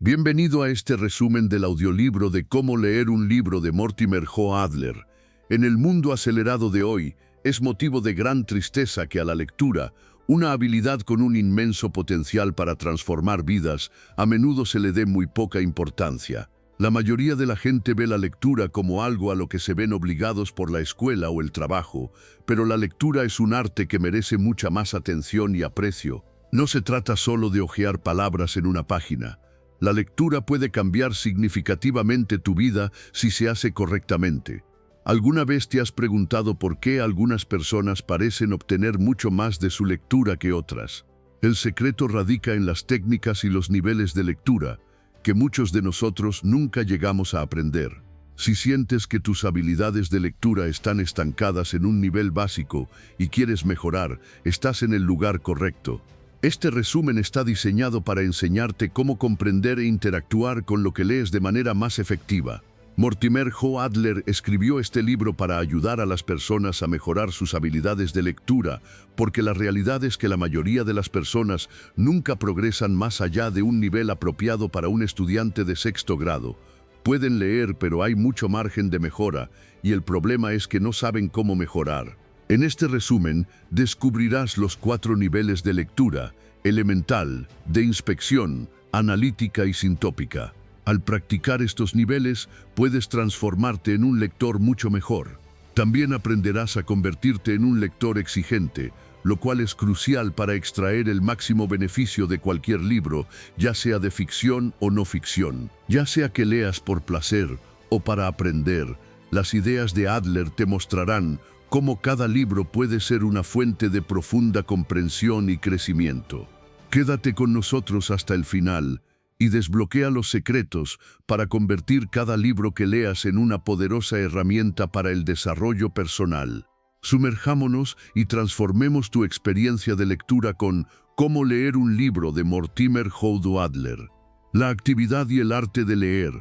Bienvenido a este resumen del audiolibro de Cómo leer un libro de Mortimer Ho Adler. En el mundo acelerado de hoy, es motivo de gran tristeza que a la lectura, una habilidad con un inmenso potencial para transformar vidas, a menudo se le dé muy poca importancia. La mayoría de la gente ve la lectura como algo a lo que se ven obligados por la escuela o el trabajo, pero la lectura es un arte que merece mucha más atención y aprecio. No se trata solo de hojear palabras en una página. La lectura puede cambiar significativamente tu vida si se hace correctamente. ¿Alguna vez te has preguntado por qué algunas personas parecen obtener mucho más de su lectura que otras? El secreto radica en las técnicas y los niveles de lectura, que muchos de nosotros nunca llegamos a aprender. Si sientes que tus habilidades de lectura están estancadas en un nivel básico y quieres mejorar, estás en el lugar correcto. Este resumen está diseñado para enseñarte cómo comprender e interactuar con lo que lees de manera más efectiva. Mortimer Ho Adler escribió este libro para ayudar a las personas a mejorar sus habilidades de lectura, porque la realidad es que la mayoría de las personas nunca progresan más allá de un nivel apropiado para un estudiante de sexto grado. Pueden leer, pero hay mucho margen de mejora, y el problema es que no saben cómo mejorar. En este resumen, descubrirás los 4 niveles de lectura: elemental, de inspección, analítica y sintópica. Al practicar estos niveles, puedes transformarte en un lector mucho mejor. También aprenderás a convertirte en un lector exigente, lo cual es crucial para extraer el máximo beneficio de cualquier libro, ya sea de ficción o no ficción. Ya sea que leas por placer o para aprender, las ideas de Adler te mostrarán cómo cada libro puede ser una fuente de profunda comprensión y crecimiento. Quédate con nosotros hasta el final y desbloquea los secretos para convertir cada libro que leas en una poderosa herramienta para el desarrollo personal. Sumerjámonos y transformemos tu experiencia de lectura con Cómo leer un libro de Mortimer Ho Adler. La actividad y el arte de leer.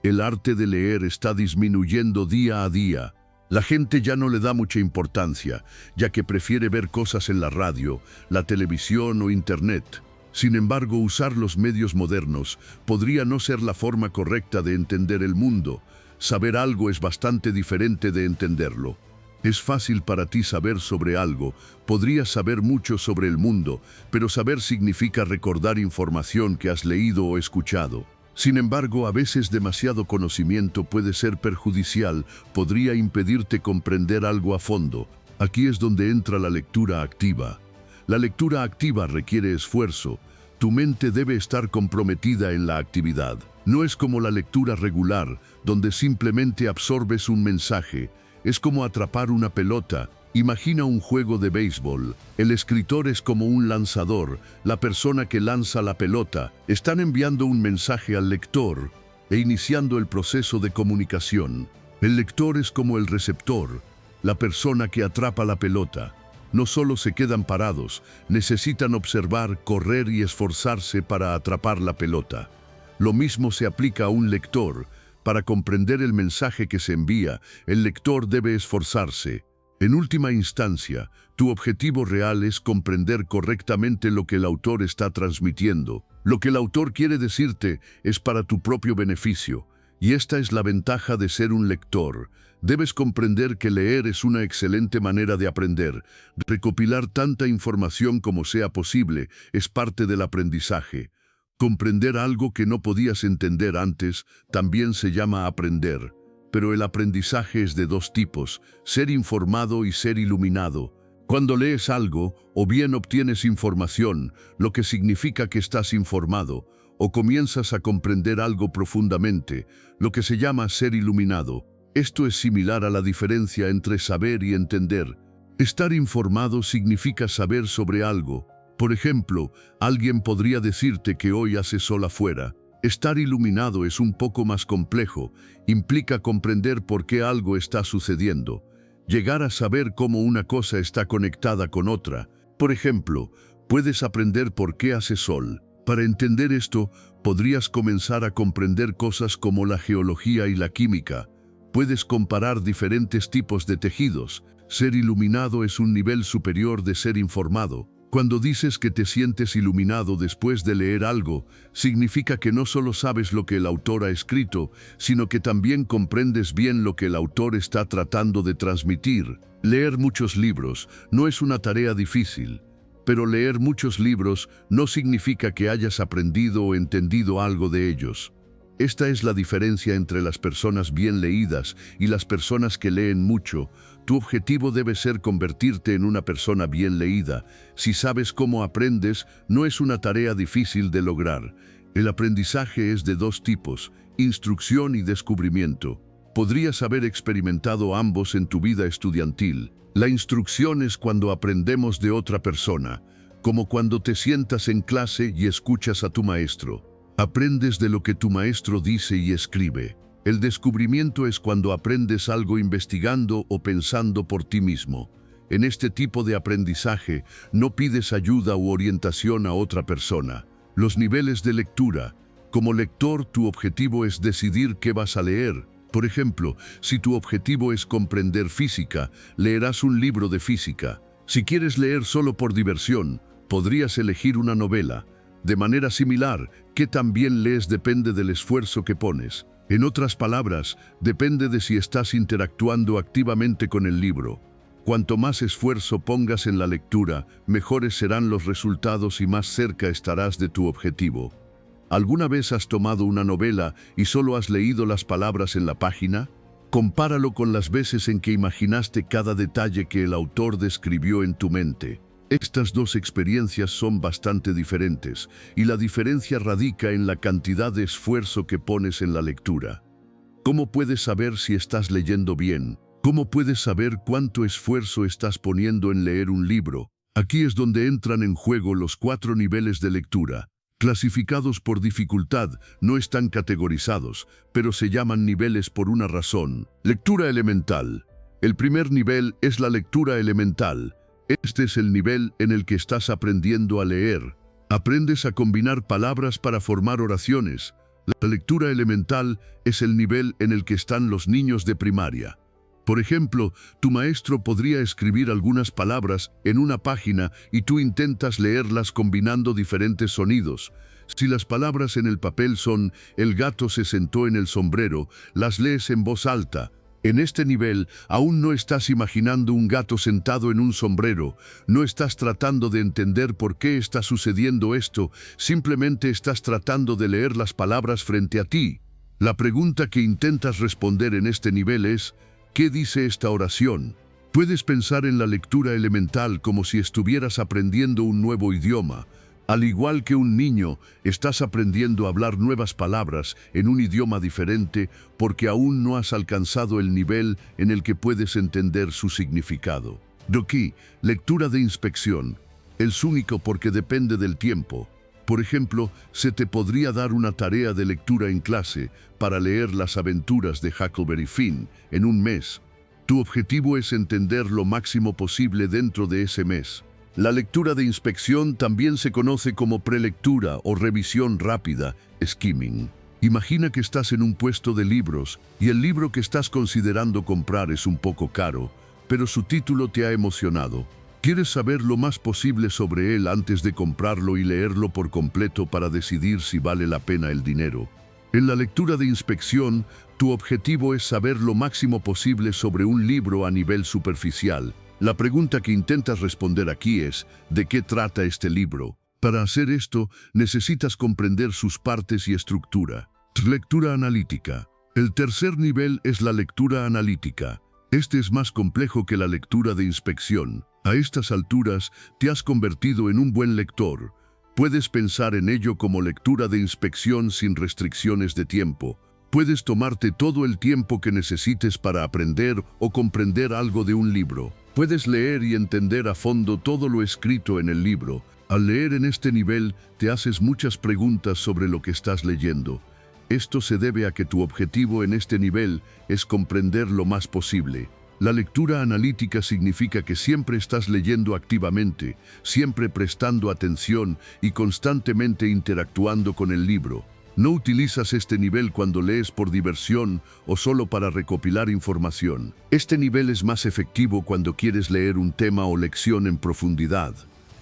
El arte de leer está disminuyendo día a día. La gente ya no le da mucha importancia, ya que prefiere ver cosas en la radio, la televisión o internet. Sin embargo, usar los medios modernos podría no ser la forma correcta de entender el mundo. Saber algo es bastante diferente de entenderlo. Es fácil para ti saber sobre algo, podrías saber mucho sobre el mundo, pero saber significa recordar información que has leído o escuchado. Sin embargo, a veces demasiado conocimiento puede ser perjudicial, podría impedirte comprender algo a fondo. Aquí es donde entra la lectura activa. La lectura activa requiere esfuerzo. Tu mente debe estar comprometida en la actividad. No es como la lectura regular, donde simplemente absorbes un mensaje. Es como atrapar una pelota. Imagina un juego de béisbol. El escritor es como un lanzador, la persona que lanza la pelota. Están enviando un mensaje al lector e iniciando el proceso de comunicación. El lector es como el receptor, la persona que atrapa la pelota. No solo se quedan parados, necesitan observar, correr y esforzarse para atrapar la pelota. Lo mismo se aplica a un lector. Para comprender el mensaje que se envía, el lector debe esforzarse. En última instancia, tu objetivo real es comprender correctamente lo que el autor está transmitiendo. Lo que el autor quiere decirte es para tu propio beneficio, y esta es la ventaja de ser un lector. Debes comprender que leer es una excelente manera de aprender. Recopilar tanta información como sea posible es parte del aprendizaje. Comprender algo que no podías entender antes también se llama aprender. Pero el aprendizaje es de 2 tipos, ser informado y ser iluminado. Cuando lees algo, o bien obtienes información, lo que significa que estás informado, o comienzas a comprender algo profundamente, lo que se llama ser iluminado. Esto es similar a la diferencia entre saber y entender. Estar informado significa saber sobre algo. Por ejemplo, alguien podría decirte que hoy hace sol afuera. Estar iluminado es un poco más complejo, implica comprender por qué algo está sucediendo, llegar a saber cómo una cosa está conectada con otra. Por ejemplo, puedes aprender por qué hace sol. Para entender esto, podrías comenzar a comprender cosas como la geología y la química. Puedes comparar diferentes tipos de tejidos. Ser iluminado es un nivel superior de ser informado. Cuando dices que te sientes iluminado después de leer algo, significa que no solo sabes lo que el autor ha escrito, sino que también comprendes bien lo que el autor está tratando de transmitir. Leer muchos libros no es una tarea difícil, pero leer muchos libros no significa que hayas aprendido o entendido algo de ellos. Esta es la diferencia entre las personas bien leídas y las personas que leen mucho. Tu objetivo debe ser convertirte en una persona bien leída. Si sabes cómo aprendes, no es una tarea difícil de lograr. El aprendizaje es de dos tipos: instrucción y descubrimiento. Podrías haber experimentado ambos en tu vida estudiantil. La instrucción es cuando aprendemos de otra persona, como cuando te sientas en clase y escuchas a tu maestro. Aprendes de lo que tu maestro dice y escribe. El descubrimiento es cuando aprendes algo investigando o pensando por ti mismo. En este tipo de aprendizaje, no pides ayuda u orientación a otra persona. Los niveles de lectura. Como lector, tu objetivo es decidir qué vas a leer. Por ejemplo, si tu objetivo es comprender física, leerás un libro de física. Si quieres leer solo por diversión, podrías elegir una novela. De manera similar, qué tan bien lees depende del esfuerzo que pones. En otras palabras, depende de si estás interactuando activamente con el libro. Cuanto más esfuerzo pongas en la lectura, mejores serán los resultados y más cerca estarás de tu objetivo. ¿Alguna vez has tomado una novela y solo has leído las palabras en la página? Compáralo con las veces en que imaginaste cada detalle que el autor describió en tu mente. Estas dos experiencias son bastante diferentes, y la diferencia radica en la cantidad de esfuerzo que pones en la lectura. ¿Cómo puedes saber si estás leyendo bien? ¿Cómo puedes saber cuánto esfuerzo estás poniendo en leer un libro? Aquí es donde entran en juego los 4 niveles de lectura. Clasificados por dificultad, no están categorizados, pero se llaman niveles por una razón. Lectura elemental. El primer nivel es la lectura elemental. Este es el nivel en el que estás aprendiendo a leer. Aprendes a combinar palabras para formar oraciones. La lectura elemental es el nivel en el que están los niños de primaria. Por ejemplo, tu maestro podría escribir algunas palabras en una página y tú intentas leerlas combinando diferentes sonidos. Si las palabras en el papel son "el gato se sentó en el sombrero", las lees en voz alta. En este nivel, aún no estás imaginando un gato sentado en un sombrero, no estás tratando de entender por qué está sucediendo esto, simplemente estás tratando de leer las palabras frente a ti. La pregunta que intentas responder en este nivel es: ¿qué dice esta oración? Puedes pensar en la lectura elemental como si estuvieras aprendiendo un nuevo idioma. Al igual que un niño, estás aprendiendo a hablar nuevas palabras en un idioma diferente porque aún no has alcanzado el nivel en el que puedes entender su significado. Doki, lectura de inspección. Es único porque depende del tiempo. Por ejemplo, se te podría dar una tarea de lectura en clase para leer las aventuras de Huckleberry Finn en un mes. Tu objetivo es entender lo máximo posible dentro de ese mes. La lectura de inspección también se conoce como prelectura o revisión rápida, skimming. Imagina que estás en un puesto de libros y el libro que estás considerando comprar es un poco caro, pero su título te ha emocionado. Quieres saber lo más posible sobre él antes de comprarlo y leerlo por completo para decidir si vale la pena el dinero. En la lectura de inspección, tu objetivo es saber lo máximo posible sobre un libro a nivel superficial. La pregunta que intentas responder aquí es: ¿de qué trata este libro? Para hacer esto, necesitas comprender sus partes y estructura. Lectura analítica. El tercer nivel es la lectura analítica. Este es más complejo que la lectura de inspección. A estas alturas, te has convertido en un buen lector. Puedes pensar en ello como lectura de inspección sin restricciones de tiempo. Puedes tomarte todo el tiempo que necesites para aprender o comprender algo de un libro. Puedes leer y entender a fondo todo lo escrito en el libro. Al leer en este nivel, te haces muchas preguntas sobre lo que estás leyendo. Esto se debe a que tu objetivo en este nivel es comprender lo más posible. La lectura analítica significa que siempre estás leyendo activamente, siempre prestando atención y constantemente interactuando con el libro. No utilizas este nivel cuando lees por diversión o solo para recopilar información. Este nivel es más efectivo cuando quieres leer un tema o lección en profundidad.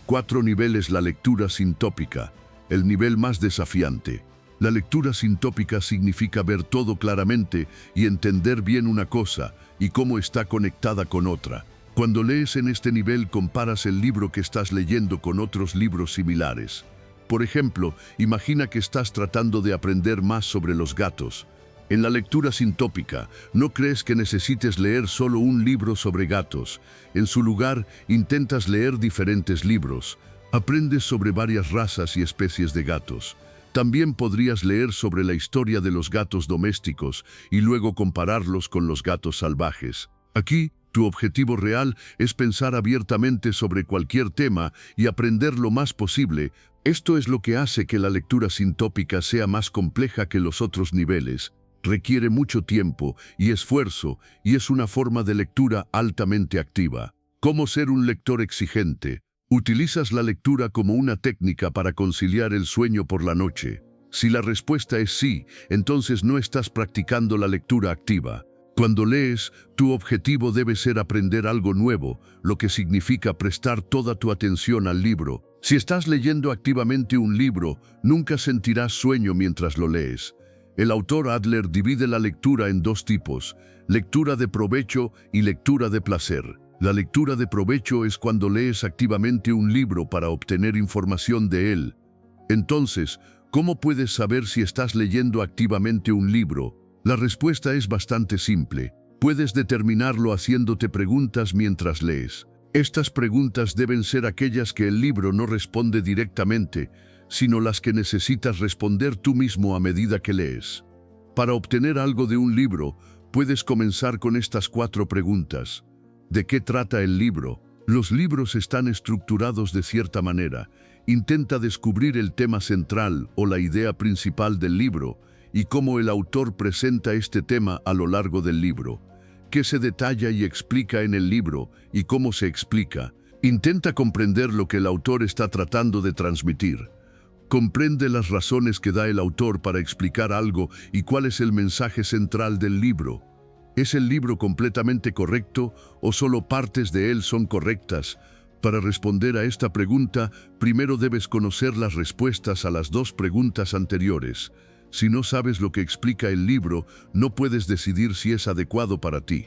4 niveles. La lectura sintópica, el nivel más desafiante. La lectura sintópica significa ver todo claramente y entender bien una cosa y cómo está conectada con otra. Cuando lees en este nivel, comparas el libro que estás leyendo con otros libros similares. Por ejemplo, imagina que estás tratando de aprender más sobre los gatos. En la lectura sintópica, no crees que necesites leer solo un libro sobre gatos. En su lugar, intentas leer diferentes libros. Aprendes sobre varias razas y especies de gatos. También podrías leer sobre la historia de los gatos domésticos y luego compararlos con los gatos salvajes. Aquí, tu objetivo real es pensar abiertamente sobre cualquier tema y aprender lo más posible. Esto es lo que hace que la lectura sintópica sea más compleja que los otros niveles. Requiere mucho tiempo y esfuerzo y es una forma de lectura altamente activa. ¿Cómo ser un lector exigente? ¿Utilizas la lectura como una técnica para conciliar el sueño por la noche? Si la respuesta es sí, entonces no estás practicando la lectura activa. Cuando lees, tu objetivo debe ser aprender algo nuevo, lo que significa prestar toda tu atención al libro. Si estás leyendo activamente un libro, nunca sentirás sueño mientras lo lees. El autor Adler divide la lectura en 2 tipos, lectura de provecho y lectura de placer. La lectura de provecho es cuando lees activamente un libro para obtener información de él. Entonces, ¿cómo puedes saber si estás leyendo activamente un libro? La respuesta es bastante simple. Puedes determinarlo haciéndote preguntas mientras lees. Estas preguntas deben ser aquellas que el libro no responde directamente, sino las que necesitas responder tú mismo a medida que lees. Para obtener algo de un libro, puedes comenzar con estas 4 preguntas. ¿De qué trata el libro? Los libros están estructurados de cierta manera. Intenta descubrir el tema central o la idea principal del libro y cómo el autor presenta este tema a lo largo del libro. ¿Qué se detalla y explica en el libro y cómo se explica? Intenta comprender lo que el autor está tratando de transmitir. Comprende las razones que da el autor para explicar algo y cuál es el mensaje central del libro. ¿Es el libro completamente correcto o solo partes de él son correctas? Para responder a esta pregunta, primero debes conocer las respuestas a las 2 preguntas anteriores. Si no sabes lo que explica el libro, no puedes decidir si es adecuado para ti.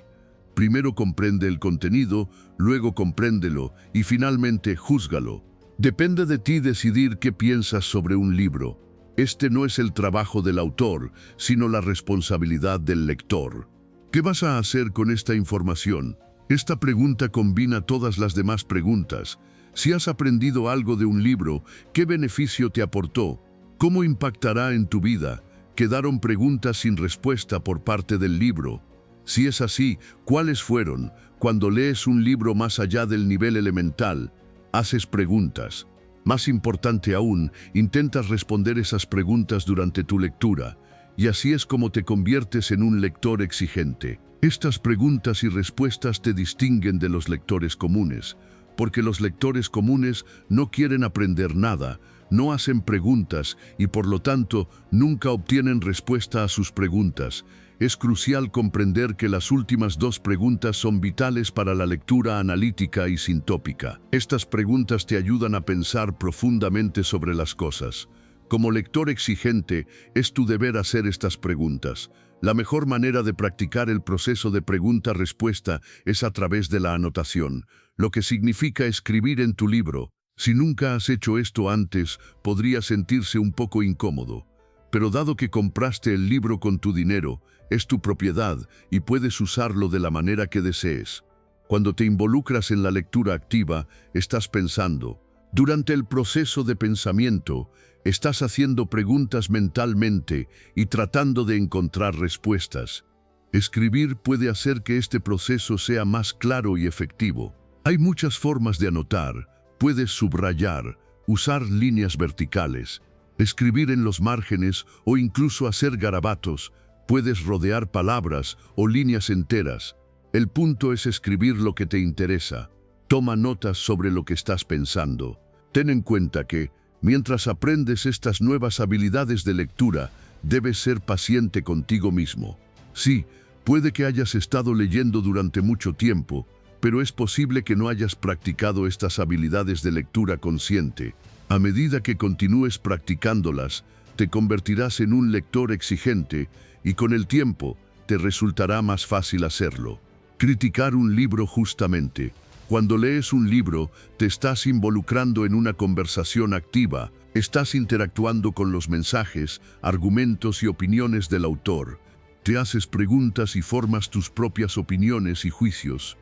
Primero comprende el contenido, luego compréndelo y finalmente júzgalo. Depende de ti decidir qué piensas sobre un libro. Este no es el trabajo del autor, sino la responsabilidad del lector. ¿Qué vas a hacer con esta información? Esta pregunta combina todas las demás preguntas. Si has aprendido algo de un libro, ¿qué beneficio te aportó? ¿Cómo impactará en tu vida? ¿Quedaron preguntas sin respuesta por parte del libro? Si es así, ¿cuáles fueron? Cuando lees un libro más allá del nivel elemental, haces preguntas. Más importante aún, intentas responder esas preguntas durante tu lectura. Y así es como te conviertes en un lector exigente. Estas preguntas y respuestas te distinguen de los lectores comunes, porque los lectores comunes no quieren aprender nada, no hacen preguntas y por lo tanto nunca obtienen respuesta a sus preguntas. Es crucial comprender que las últimas 2 preguntas son vitales para la lectura analítica y sintópica. Estas preguntas te ayudan a pensar profundamente sobre las cosas. Como lector exigente, es tu deber hacer estas preguntas. La mejor manera de practicar el proceso de pregunta-respuesta es a través de la anotación, lo que significa escribir en tu libro. Si nunca has hecho esto antes, podría sentirse un poco incómodo. Pero dado que compraste el libro con tu dinero, es tu propiedad y puedes usarlo de la manera que desees. Cuando te involucras en la lectura activa, estás pensando. Durante el proceso de pensamiento, estás haciendo preguntas mentalmente y tratando de encontrar respuestas. Escribir puede hacer que este proceso sea más claro y efectivo. Hay muchas formas de anotar. Puedes subrayar, usar líneas verticales, escribir en los márgenes o incluso hacer garabatos. Puedes rodear palabras o líneas enteras. El punto es escribir lo que te interesa. Toma notas sobre lo que estás pensando. Ten en cuenta que, mientras aprendes estas nuevas habilidades de lectura, debes ser paciente contigo mismo. Sí, puede que hayas estado leyendo durante mucho tiempo, pero es posible que no hayas practicado estas habilidades de lectura consciente. A medida que continúes practicándolas, te convertirás en un lector exigente y con el tiempo te resultará más fácil hacerlo. Criticar un libro justamente. Cuando lees un libro, te estás involucrando en una conversación activa, estás interactuando con los mensajes, argumentos y opiniones del autor. Te haces preguntas y formas tus propias opiniones y juicios.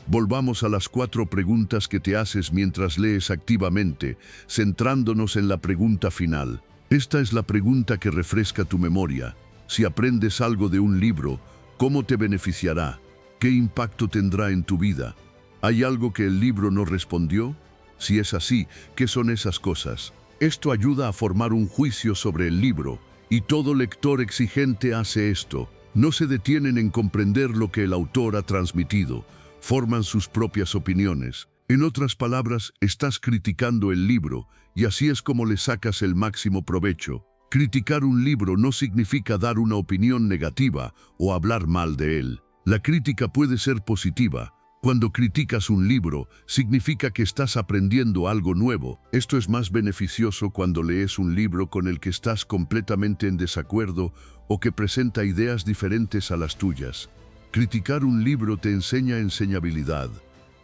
Volvamos a las 4 preguntas que te haces mientras lees activamente, centrándonos en la pregunta final. Esta es la pregunta que refresca tu memoria. Si aprendes algo de un libro, ¿cómo te beneficiará? ¿Qué impacto tendrá en tu vida? ¿Hay algo que el libro no respondió? Si es así, ¿qué son esas cosas? Esto ayuda a formar un juicio sobre el libro, y todo lector exigente hace esto. No se detienen en comprender lo que el autor ha transmitido, forman sus propias opiniones. En otras palabras, estás criticando el libro, y así es como le sacas el máximo provecho. Criticar un libro no significa dar una opinión negativa o hablar mal de él. La crítica puede ser positiva. Cuando criticas un libro, significa que estás aprendiendo algo nuevo. Esto es más beneficioso cuando lees un libro con el que estás completamente en desacuerdo o que presenta ideas diferentes a las tuyas. Criticar un libro te enseña enseñabilidad.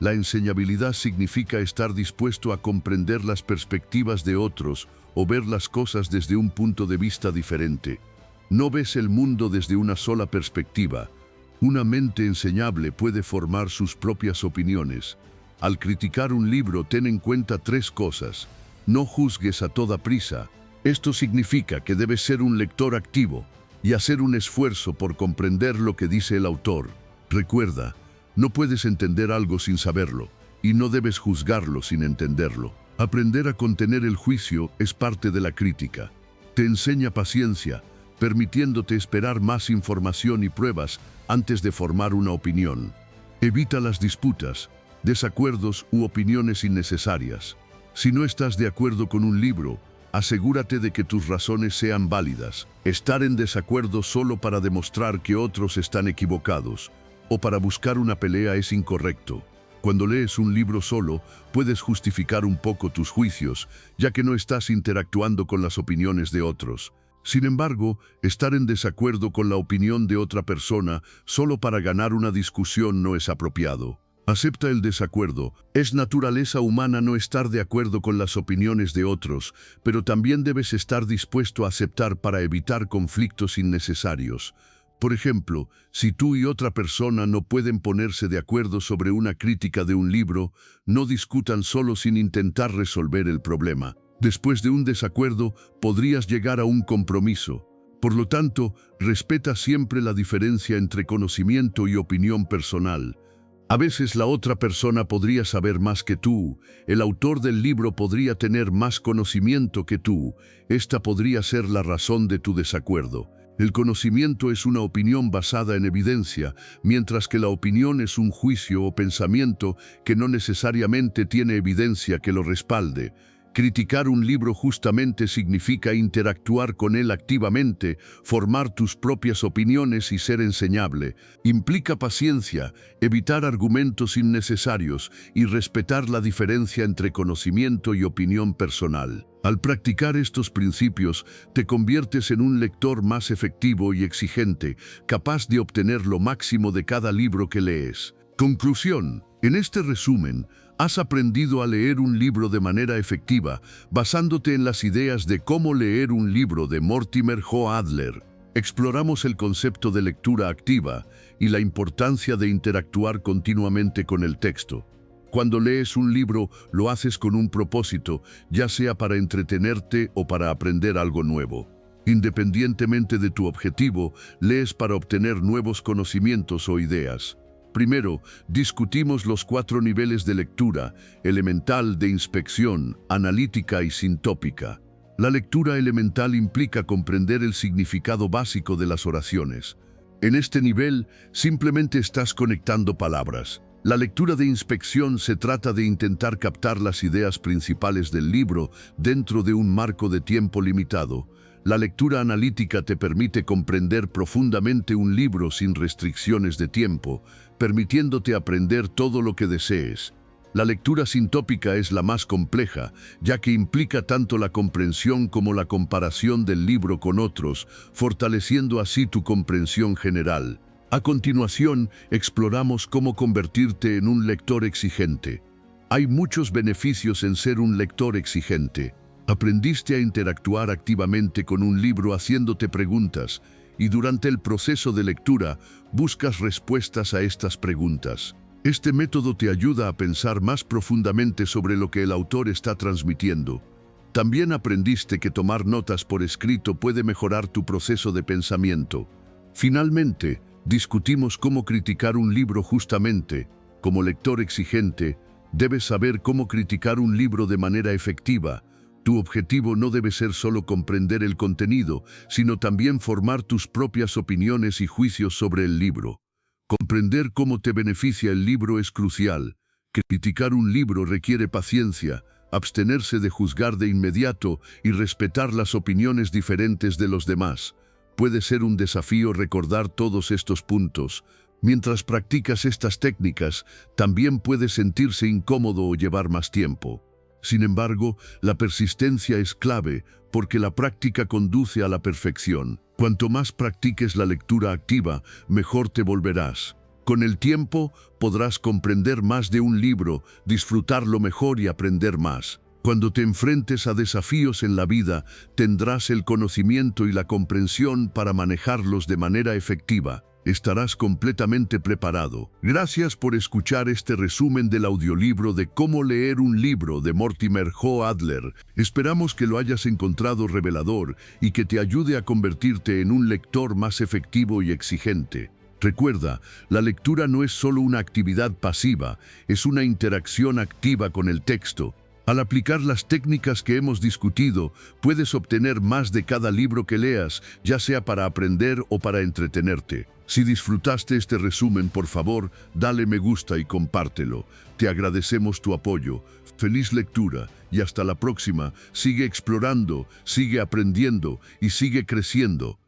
La enseñabilidad significa estar dispuesto a comprender las perspectivas de otros o ver las cosas desde un punto de vista diferente. No ves el mundo desde una sola perspectiva. Una mente enseñable puede formar sus propias opiniones. Al criticar un libro, ten en cuenta 3 cosas. No juzgues a toda prisa. Esto significa que debes ser un lector activo y hacer un esfuerzo por comprender lo que dice el autor. Recuerda, no puedes entender algo sin saberlo, y no debes juzgarlo sin entenderlo. Aprender a contener el juicio es parte de la crítica. Te enseña paciencia, permitiéndote esperar más información y pruebas antes de formar una opinión. Evita las disputas, desacuerdos u opiniones innecesarias. Si no estás de acuerdo con un libro, asegúrate de que tus razones sean válidas. Estar en desacuerdo solo para demostrar que otros están equivocados o para buscar una pelea es incorrecto. Cuando lees un libro solo, puedes justificar un poco tus juicios, ya que no estás interactuando con las opiniones de otros. Sin embargo, estar en desacuerdo con la opinión de otra persona solo para ganar una discusión no es apropiado. Acepta el desacuerdo. Es naturaleza humana no estar de acuerdo con las opiniones de otros, pero también debes estar dispuesto a aceptar para evitar conflictos innecesarios. Por ejemplo, si tú y otra persona no pueden ponerse de acuerdo sobre una crítica de un libro, no discutan solo sin intentar resolver el problema. Después de un desacuerdo, podrías llegar a un compromiso. Por lo tanto, respeta siempre la diferencia entre conocimiento y opinión personal. A veces la otra persona podría saber más que tú, el autor del libro podría tener más conocimiento que tú. Esta podría ser la razón de tu desacuerdo. El conocimiento es una opinión basada en evidencia, mientras que la opinión es un juicio o pensamiento que no necesariamente tiene evidencia que lo respalde. Criticar un libro justamente significa interactuar con él activamente, formar tus propias opiniones y ser enseñable. Implica paciencia, evitar argumentos innecesarios y respetar la diferencia entre conocimiento y opinión personal. Al practicar estos principios, te conviertes en un lector más efectivo y exigente, capaz de obtener lo máximo de cada libro que lees. Conclusión. En este resumen, has aprendido a leer un libro de manera efectiva, basándote en las ideas de Cómo leer un libro de Mortimer J. Adler. Exploramos el concepto de lectura activa y la importancia de interactuar continuamente con el texto. Cuando lees un libro, lo haces con un propósito, ya sea para entretenerte o para aprender algo nuevo. Independientemente de tu objetivo, lees para obtener nuevos conocimientos o ideas. Primero, discutimos los 4 niveles de lectura: elemental, de inspección, analítica y sintópica. La lectura elemental implica comprender el significado básico de las oraciones. En este nivel, simplemente estás conectando palabras. La lectura de inspección se trata de intentar captar las ideas principales del libro dentro de un marco de tiempo limitado. La lectura analítica te permite comprender profundamente un libro sin restricciones de tiempo, permitiéndote aprender todo lo que desees. La lectura sintópica es la más compleja, ya que implica tanto la comprensión como la comparación del libro con otros, fortaleciendo así tu comprensión general. A continuación, exploramos cómo convertirte en un lector exigente. Hay muchos beneficios en ser un lector exigente. Aprendiste a interactuar activamente con un libro haciéndote preguntas, y durante el proceso de lectura buscas respuestas a estas preguntas. Este método te ayuda a pensar más profundamente sobre lo que el autor está transmitiendo. También aprendiste que tomar notas por escrito puede mejorar tu proceso de pensamiento. Finalmente, discutimos cómo criticar un libro justamente. Como lector exigente, debes saber cómo criticar un libro de manera efectiva. Tu objetivo no debe ser solo comprender el contenido, sino también formar tus propias opiniones y juicios sobre el libro. Comprender cómo te beneficia el libro es crucial. Criticar un libro requiere paciencia, abstenerse de juzgar de inmediato y respetar las opiniones diferentes de los demás. Puede ser un desafío recordar todos estos puntos. Mientras practicas estas técnicas, también puede sentirse incómodo o llevar más tiempo. Sin embargo, la persistencia es clave porque la práctica conduce a la perfección. Cuanto más practiques la lectura activa, mejor te volverás. Con el tiempo, podrás comprender más de un libro, disfrutarlo mejor y aprender más. Cuando te enfrentes a desafíos en la vida, tendrás el conocimiento y la comprensión para manejarlos de manera efectiva. Estarás completamente preparado. Gracias por escuchar este resumen del audiolibro de Cómo leer un libro de Mortimer Jo Adler. Esperamos que lo hayas encontrado revelador y que te ayude a convertirte en un lector más efectivo y exigente. Recuerda, la lectura no es solo una actividad pasiva, es una interacción activa con el texto. Al aplicar las técnicas que hemos discutido, puedes obtener más de cada libro que leas, ya sea para aprender o para entretenerte. Si disfrutaste este resumen, por favor, dale me gusta y compártelo. Te agradecemos tu apoyo. Feliz lectura y hasta la próxima. Sigue explorando, sigue aprendiendo y sigue creciendo.